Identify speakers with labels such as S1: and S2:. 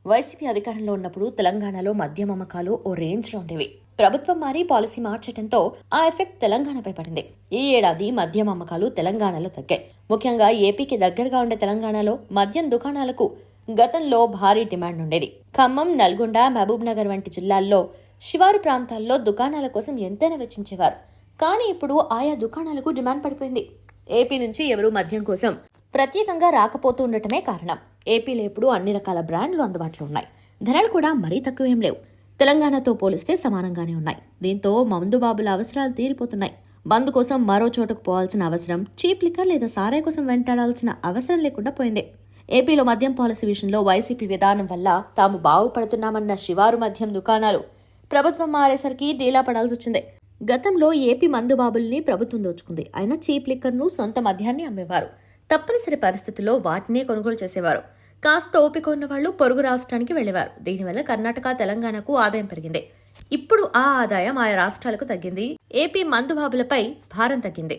S1: YCP అధికారంలో ఉన్నప్పుడు తెలంగాణలో మద్యం అమ్మకాలు ఓ రేంజ్లో ఉండేవి. ప్రభుత్వం మారి పాలసీ మార్చడంతో ఆ ఎఫెక్ట్ తెలంగాణపై పడింది. ఈ ఏడాది మద్యం అమ్మకాలు తెలంగాణలో తగ్గాయి. ముఖ్యంగా ఏపీకి దగ్గరగా ఉండే తెలంగాణలో మద్యం దుకాణాలకు గతంలో భారీ డిమాండ్ ఉండేది. ఖమ్మం, నల్గొండ, మహబూబ్ నగర్ వంటి జిల్లాల్లో శివారు ప్రాంతాల్లో దుకాణాల కోసం ఎంతైనా వెచ్చించేవారు. కానీ ఇప్పుడు ఆయా దుకాణాలకు డిమాండ్ పడిపోయింది. ఏపీ నుంచి ఎవరూ మద్యం కోసం ప్రత్యేకంగా రాకపోతూ ఉండటమే కారణం. ఏపీలో ఇప్పుడు అన్ని రకాల బ్రాండ్లు అందుబాటులో ఉన్నాయి. ధరలు కూడా మరీ తక్కువేం లేవు. తెలంగాణతో పోలిస్తే సమానంగానే ఉన్నాయి. దీంతో మందుబాబుల అవసరాలు తీరిపోతున్నాయి. మందు కోసం మరో చోటుకు పోవాల్సిన అవసరం, చీప్ లిక్కర్ లేదా సారాయి కోసం వెంటాడాల్సిన అవసరం లేకుండా పోయింది. ఏపీలో మద్యం పాలసీ విషయంలో వైసీపీ విధానం వల్ల తాము బాగుపడుతున్నామన్న శివారు మద్యం దుకాణాలు ప్రభుత్వం మారేసరికి డీలా పడాల్సి వచ్చింది. గతంలో ఏపీ మందుబాబుల్ని ప్రభుత్వం దోచుకుంది. అయినా చీప్ లిక్కర్ను, సొంత మద్యాన్ని అమ్మేవారు. తప్పనిసరి పరిస్థితుల్లో వాటినే కొనుగోలు చేసేవారు. కాస్త ఓపిక ఉన్న వాళ్లు పొరుగు రాష్ట్రానికి వెళ్లేవారు. దీనివల్ల కర్ణాటక, తెలంగాణకు ఆదాయం పెరిగింది. ఇప్పుడు ఆ ఆదాయం ఆయా రాష్ట్రాలకు తగ్గింది. ఏపీ మందుబాబులపై భారం తగ్గింది.